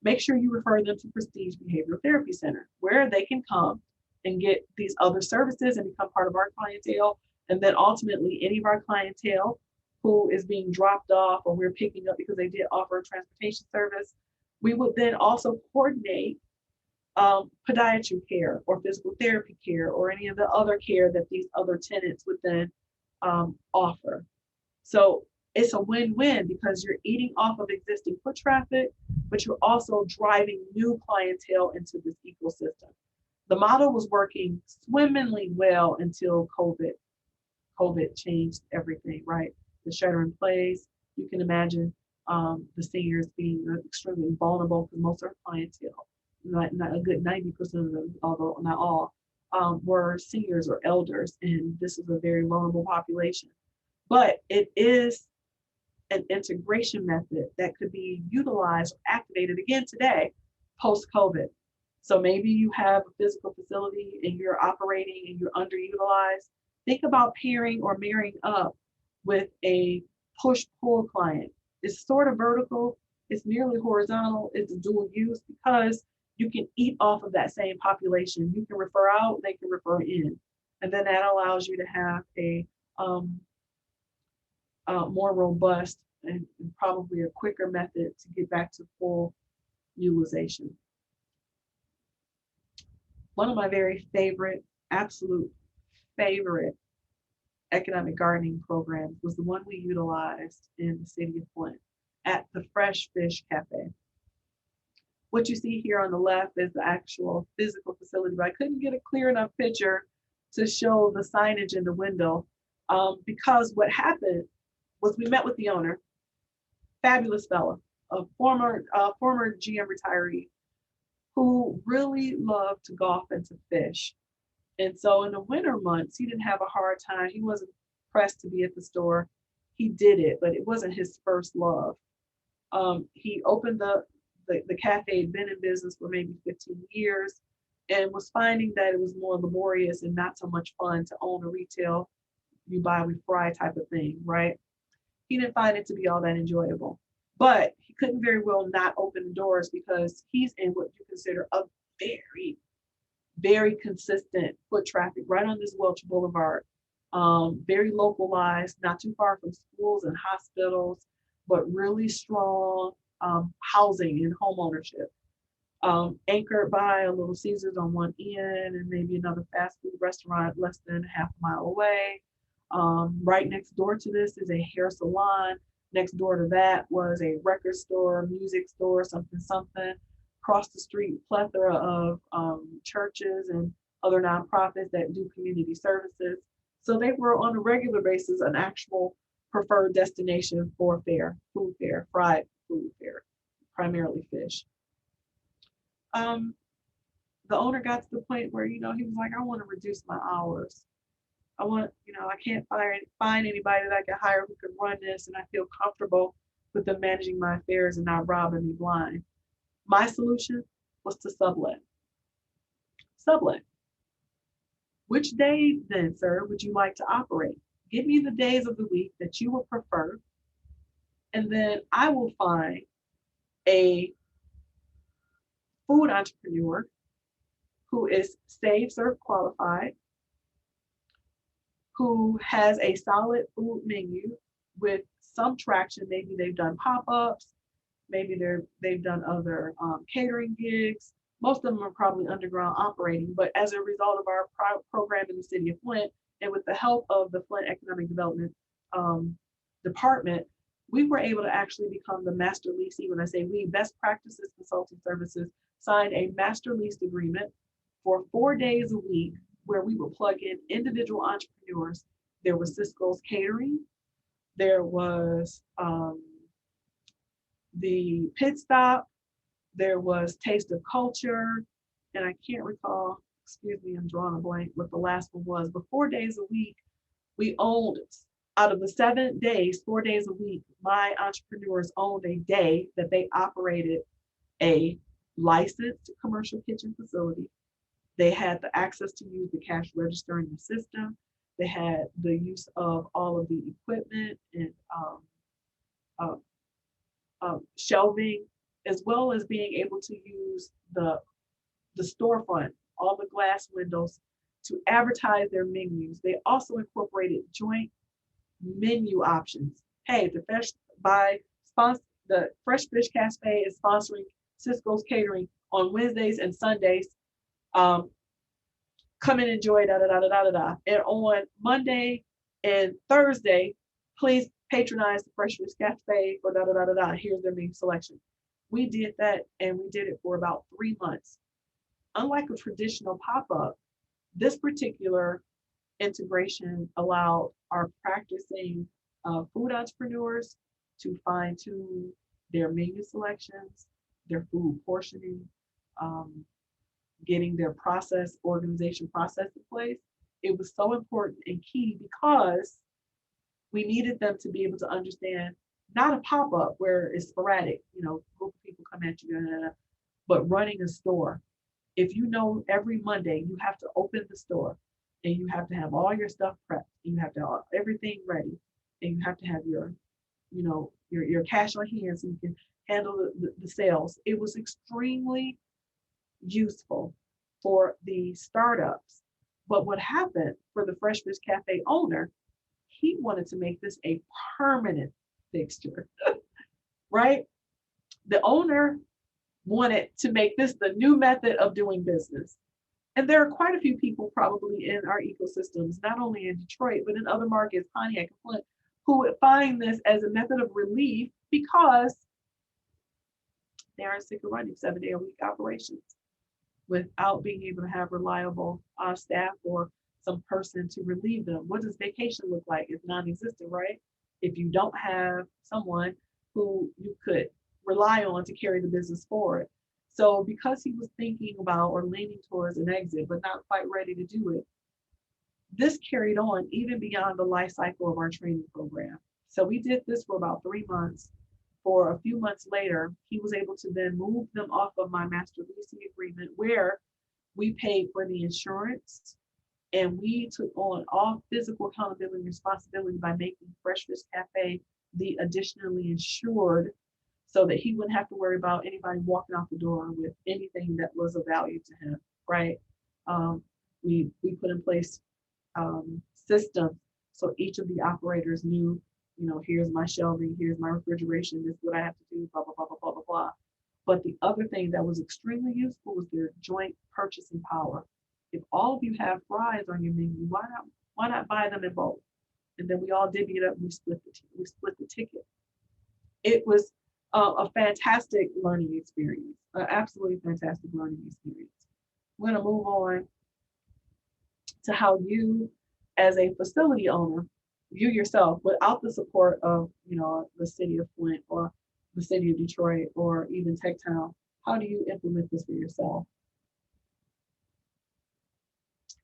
make sure you refer them to Prestige Behavioral Therapy Center, where they can come and get these other services and become part of our clientele. And then ultimately, any of our clientele who is being dropped off or we're picking up because they did offer a transportation service, we would then also coordinate podiatry care or physical therapy care or any of the other care that these other tenants would then offer. So it's a win-win because you're eating off of existing foot traffic, but you're also driving new clientele into this ecosystem. The model was working swimmingly well until COVID. COVID changed everything, right? The shelter in place, you can imagine the seniors being extremely vulnerable because most of our clientele, not a good 90% of them, although not all, were seniors or elders, and this is a very vulnerable population. But it is an integration method that could be utilized or activated again today, post-COVID. So maybe you have a physical facility and you're operating and you're underutilized. Think about pairing or marrying up with a push-pull client. It's sort of vertical, it's nearly horizontal, it's dual use because you can eat off of that same population. You can refer out, they can refer in. And then that allows you to have a more robust and probably a quicker method to get back to full utilization. One of my very favorite, absolute favorite economic gardening programs was the one we utilized in the city of Flint at the Fresh Fish Cafe. What you see here on the left is the actual physical facility, but I couldn't get a clear enough picture to show the signage in the window because what happened was we met with the owner, fabulous fella, a former GM retiree who really loved to golf and to fish. And so in the winter months, he didn't have a hard time. He wasn't pressed to be at the store. He did it, but it wasn't his first love. He opened the cafe, had been in business for maybe 15 years and was finding that it was more laborious and not so much fun to own a retail, you buy, we fry type of thing, right? He didn't find it to be all that enjoyable, but he couldn't very well not open the doors because he's in what you consider a very, very consistent foot traffic right on this Welch Boulevard. Very localized, not too far from schools and hospitals, but really strong housing and home ownership. Anchored by a Little Caesars on one end and maybe another fast food restaurant less than a half a mile away. Right next door to this is a hair salon. Next door to that was a record store, music store, something, something. Across the street, plethora of churches and other nonprofits that do community services. So they were on a regular basis an actual preferred destination for fare, food fare, fried food fare, primarily fish. Um, the owner got to the point where, he was like, I want to reduce my hours. I want, I can't find anybody that I can hire who can run this, and I feel comfortable with them managing my affairs and not robbing me blind. My solution was to sublet. Sublet. Which day then, sir, would you like to operate? Give me the days of the week that you would prefer, and then I will find a food entrepreneur who is Save Serve qualified, who has a solid food menu with some traction. Maybe they've done pop-ups, maybe they've done other catering gigs. Most of them are probably underground operating, but as a result of our program in the city of Flint, and with the help of the Flint Economic Development Department, we were able to actually become the master leasing. When I say we, Best Practices Consulting Services signed a master lease agreement for 4 days a week where we would plug in individual entrepreneurs. There was Cisco's Catering, there was the Pit Stop, there was Taste of Culture, and I can't recall, excuse me, I'm drawing a blank what the last one was, but 4 days a week, we owned, out of the 7 days, 4 days a week, my entrepreneurs owned a day that they operated a licensed commercial kitchen facility. They had the access to use the cash register in the system. They had the use of all of the equipment and shelving, as well as being able to use the storefront, all the glass windows to advertise their menus. They also incorporated joint menu options. Hey, the Fresh Fish Cafe is sponsoring Cisco's Catering on Wednesdays and Sundays. Come and enjoy da da da da da da. And on Monday and Thursday, please patronize the Fresh Fish Cafe for da da da da da. Here's their menu selection. We did that, and we did it for about 3 months. Unlike a traditional pop-up, this particular integration allowed our practicing food entrepreneurs to fine-tune their menu selections, their food portioning, getting their organization process in place. It was so important and key because we needed them to be able to understand not a pop-up where it's sporadic, group of people come at you, but running a store. If you know every Monday you have to open the store and you have to have all your stuff prepped, and you have to have everything ready, and you have to have your cash on hand so you can handle the sales. It was extremely useful for the startups. But what happened for the Fresh Fish Cafe owner, he wanted to make this a permanent fixture, right? The owner wanted to make this the new method of doing business. And there are quite a few people probably in our ecosystems, not only in Detroit, but in other markets, Pontiac and Flint, who would find this as a method of relief because they are sick of running 7-day-a-week operations without being able to have reliable staff or some person to relieve them. What does vacation look like? It's non-existent, right? If you don't have someone who you could rely on to carry the business forward. So because he was thinking about or leaning towards an exit, but not quite ready to do it, this carried on even beyond the life cycle of our training program. So we did this for about 3 months. For a few months later, he was able to then move them off of my master leasing agreement where we paid for the insurance and we took on all physical accountability and responsibility by making Fresh Fish Cafe the additionally insured so that he wouldn't have to worry about anybody walking out the door with anything that was of value to him, right? We put in place systems so each of the operators knew, here's my shelving, here's my refrigeration, this is what I have to do, blah, blah, blah, blah, blah, blah, blah. But the other thing that was extremely useful was their joint purchasing power. If all of you have fries on your menu, why not buy them in bulk? And then we all divvy it up and we split the ticket. It was a fantastic learning experience, an absolutely fantastic learning experience. We're going to move on to how you, as a facility owner, you yourself, without the support of, the city of Flint or the city of Detroit or even Techtown, how do you implement this for yourself?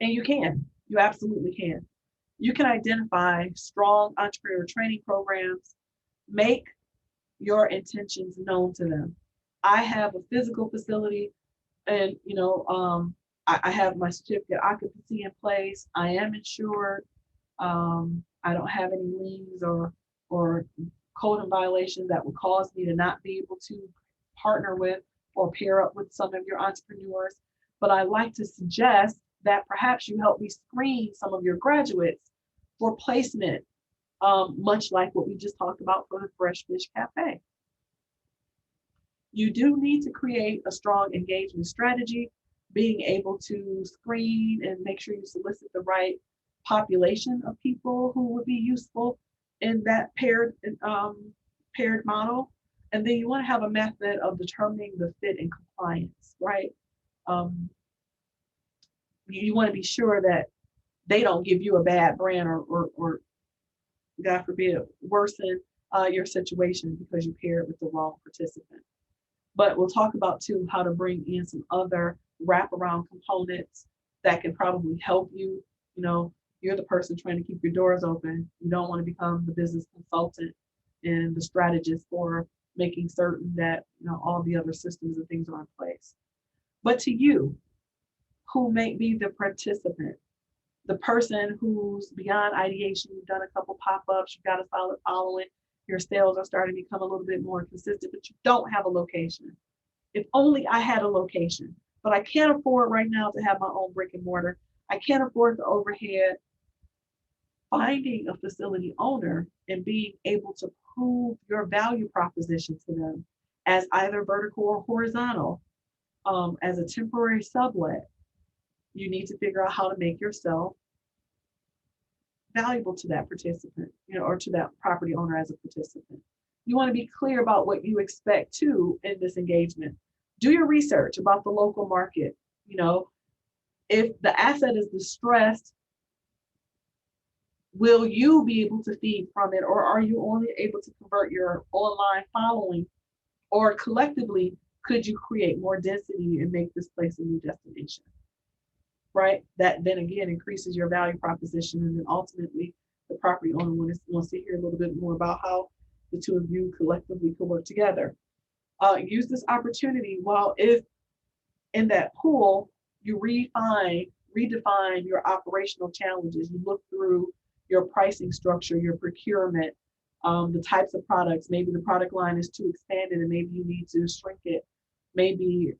And you absolutely can. You can identify strong entrepreneur training programs, make your intentions known to them. I have a physical facility and, I have my certificate occupancy in place. I am insured. I don't have any liens or code violations that would cause me to not be able to partner with or pair up with some of your entrepreneurs. But I like to suggest that perhaps you help me screen some of your graduates for placement, much like what we just talked about for the Fresh Fish Cafe. You do need to create a strong engagement strategy, being able to screen and make sure you solicit the right population of people who would be useful in that paired model. And then you want to have a method of determining the fit and compliance, right? You want to be sure that they don't give you a bad brand or God forbid, worsen your situation because you paired with the wrong participant. But we'll talk about too how to bring in some other wraparound components that can probably help you. You're the person trying to keep your doors open. You don't want to become the business consultant and the strategist for making certain that all the other systems and things are in place. But to you, who may be the participant, the person who's beyond ideation, you've done a couple pop-ups, you've got a solid following, your sales are starting to become a little bit more consistent, but you don't have a location. If only I had a location, but I can't afford right now to have my own brick and mortar. I can't afford the overhead. Finding a facility owner and being able to prove your value proposition to them as either vertical or horizontal, as a temporary sublet, you need to figure out how to make yourself valuable to that participant, or to that property owner as a participant. You want to be clear about what you expect too in this engagement. Do your research about the local market. If the asset is distressed, will you be able to feed from it, or are you only able to convert your online following? Or collectively, could you create more density and make this place a new destination? Right? That then again increases your value proposition, and then ultimately the property owner wants to hear a little bit more about how the two of you collectively could work together. Use this opportunity while if in that pool you redefine your operational challenges, you look through your pricing structure, your procurement, the types of products. Maybe the product line is too expanded and maybe you need to shrink it. Maybe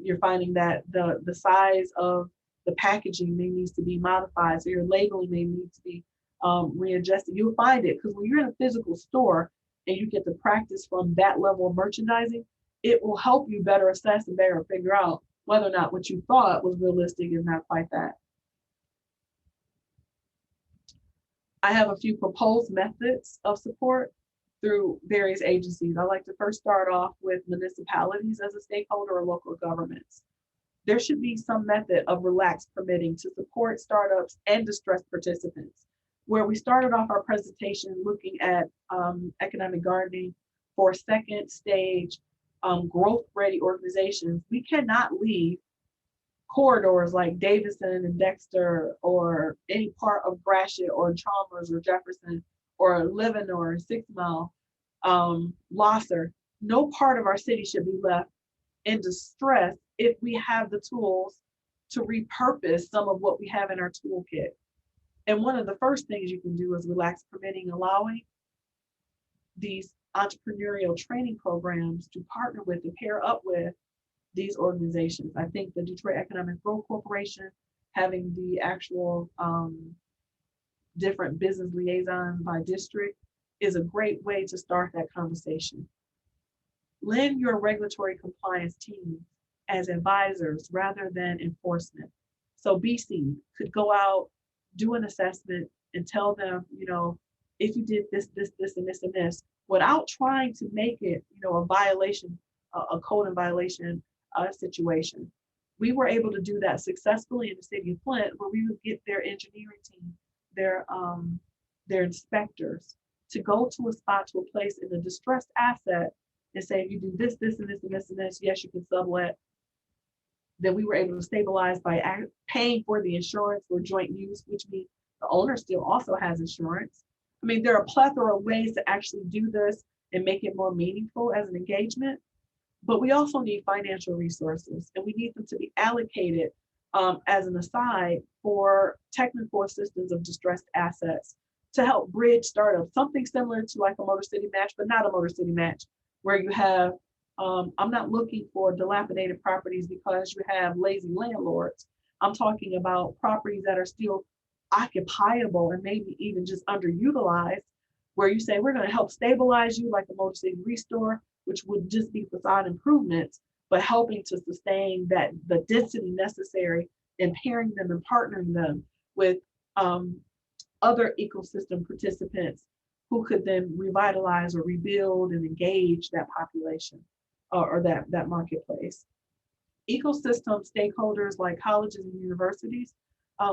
you're finding that the size of the packaging may needs to be modified, so your labeling may need to be readjusted. You'll find it because when you're in a physical store and you get to practice from that level of merchandising, it will help you better assess and better figure out whether or not what you thought was realistic is not quite that. I have a few proposed methods of support through various agencies. I like to first start off with municipalities as a stakeholder or local governments. There should be some method of relaxed permitting to support startups and distressed participants. Where we started off our presentation looking at economic gardening for second stage growth-ready organizations, we cannot leave corridors like Davison and Dexter or any part of Gratiot or Chalmers or Jefferson or Livernois or 6 Mile, Losser. No part of our city should be left in distress if we have the tools to repurpose some of what we have in our toolkit. And one of the first things you can do is relax permitting, allowing these entrepreneurial training programs to partner with and pair up with these organizations. I think the Detroit Economic Growth Corporation having the actual different business liaisons by district is a great way to start that conversation. Lend your regulatory compliance team as advisors rather than enforcement. So BC could go out, do an assessment and tell them, if you did this, and this, and this, without trying to make it, a violation, a code in violation situation. We were able to do that successfully in the city of Flint, where we would get their engineering team, their um, their inspectors, to go to a spot, to a place in a distressed asset, and say, if you do this, this, and this, and this, and this, yes, you can sublet. Then we were able to stabilize by paying for the insurance for joint use, which means the owner still also has insurance. I mean, there are a plethora of ways to actually do this and make it more meaningful as an engagement. But we also need financial resources, and we need them to be allocated as an aside for technical assistance of distressed assets to help bridge startups, something similar to like a Motor City Match, but not a Motor City Match, where you have, I'm not looking for dilapidated properties because you have lazy landlords. I'm talking about properties that are still occupiable and maybe even just underutilized, where you say, we're going to help stabilize you like a Motor City Restore, which would just be facade improvements, but helping to sustain that the density necessary and pairing them and partnering them with other ecosystem participants who could then revitalize or rebuild and engage that population or that marketplace. Ecosystem stakeholders like colleges and universities.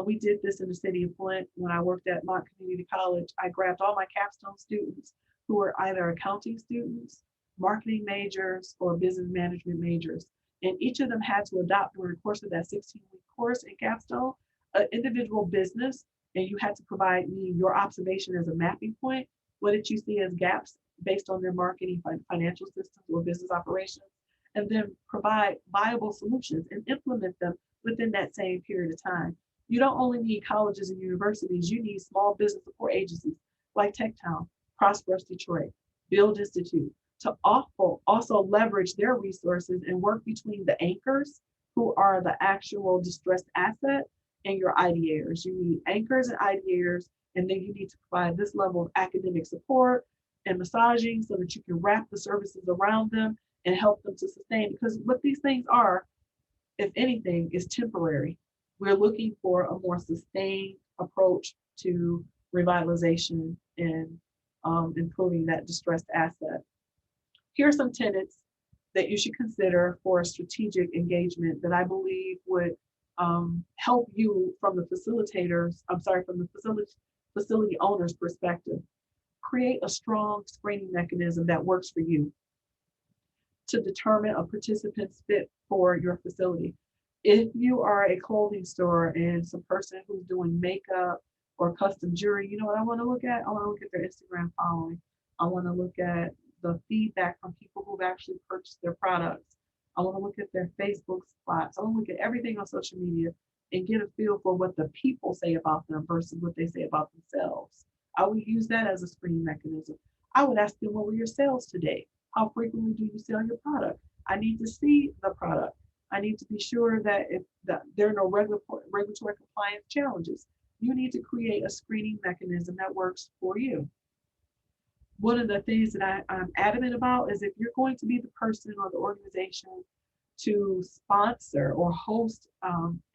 We did this in the city of Flint when I worked at Mott Community College. I grabbed all my capstone students who were either accounting students, marketing majors, or business management majors. And each of them had to adopt during the course of that 16-week course in capstone, an individual business, and you had to provide me your observation as a mapping point. What did you see as gaps based on their marketing, financial systems, or business operations? And then provide viable solutions and implement them within that same period of time. You don't only need colleges and universities, you need small business support agencies like TechTown, Prosperous Detroit, Build Institute, to also leverage their resources and work between the anchors, who are the actual distressed asset, and your ideators. You need anchors and ideators, and then you need to provide this level of academic support and massaging so that you can wrap the services around them and help them to sustain. Because what these things are, if anything, is temporary. We're looking for a more sustained approach to revitalization and improving that distressed asset. Here are some tenets that you should consider for a strategic engagement that I believe would help you from the from the facility owner's perspective. Create a strong screening mechanism that works for you to determine a participant's fit for your facility. If you are a clothing store and some person who's doing makeup or custom jewelry, you know what I want to look at? I want to look at their Instagram following. I want to look at the feedback from people who've actually purchased their products. I want to look at their Facebook spots. I want to look at everything on social media and get a feel for what the people say about them versus what they say about themselves. I would use that as a screening mechanism. I would ask them, what were your sales today? How frequently do you sell your product? I need to see the product. I need to be sure that if there are no regulatory compliance challenges. You need to create a screening mechanism that works for you. One of the things that I'm adamant about is if you're going to be the person or the organization to sponsor or host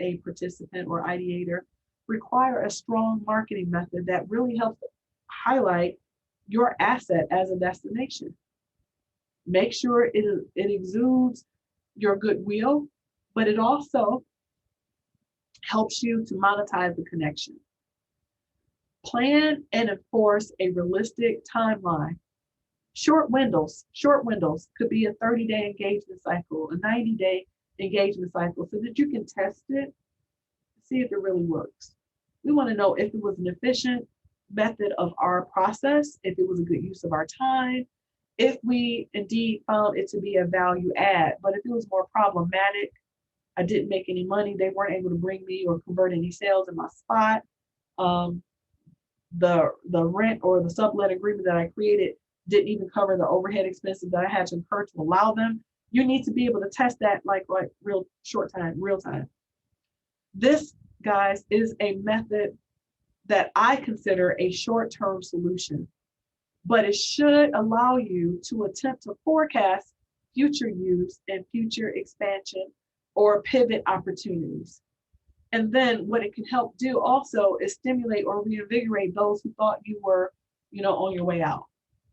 a participant or ideator, require a strong marketing method that really helps highlight your asset as a destination. Make sure it exudes your goodwill, but it also helps you to monetize the connection. Plan and enforce a realistic timeline. Short windows could be a 30-day engagement cycle, a 90-day engagement cycle, so that you can test it, see if it really works. We want to know if it was an efficient method of our process, if it was a good use of our time, if we indeed found it to be a value add. But if it was more problematic, I didn't make any money, they weren't able to bring me or convert any sales in my spot, the rent or the sublet agreement that I created didn't even cover the overhead expenses that I had to incur to allow them. You need to be able to test that like real time. This, guys, is a method that I consider a short-term solution, but it should allow you to attempt to forecast future use and future expansion or pivot opportunities. And then what it can help do also is stimulate or reinvigorate those who thought you were, on your way out.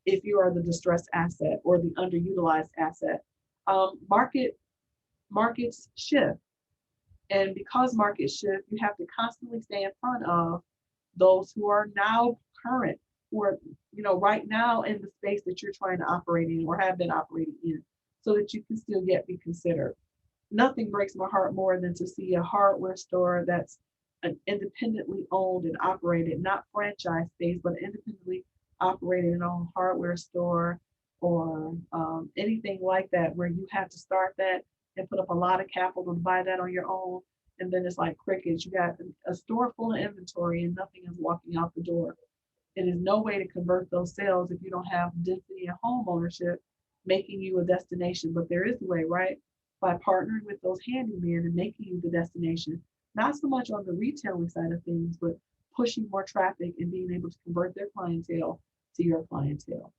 if you are the distressed asset or the underutilized asset. Markets shift. And because markets shift, you have to constantly stay in front of those who are now current, who are, right now in the space that you're trying to operate in or have been operating in, so that you can still be considered. Nothing breaks my heart more than to see a hardware store that's an independently owned and operated, not franchise based, but independently operated and owned hardware store or anything like that, where you have to start that and put up a lot of capital to buy that on your own. And then it's like crickets. You got a store full of inventory and nothing is walking out the door. It is no way to convert those sales if you don't have density and home ownership making you a destination. But there is a way, right? By partnering with those handymen and making you the destination, not so much on the retailing side of things, but pushing more traffic and being able to convert their clientele to your clientele.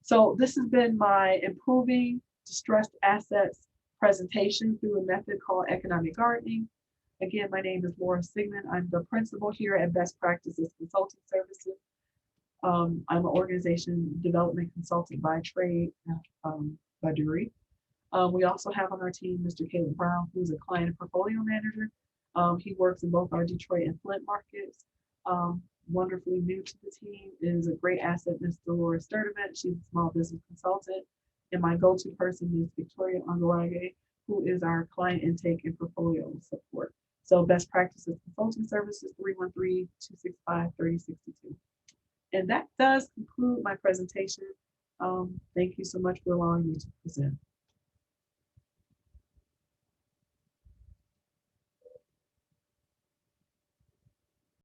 So this has been my improving distressed assets presentation through a method called economic gardening. Again, my name is Laura Sigmund. I'm the principal here at Best Practices Consulting Services. I'm an organization development consultant by trade, by degree. We also have on our team Mr. Caleb Brown, who's a client and portfolio manager. He works in both our Detroit and Flint markets. Wonderfully new to the team is a great asset, Ms. Dolores Sturdivant. She's a small business consultant. And my go-to person is Victoria Angarage, who is our client intake and portfolio support. So Best Practices Consulting Services, 313-265-3062. And that does conclude my presentation. Thank you so much for allowing me to present.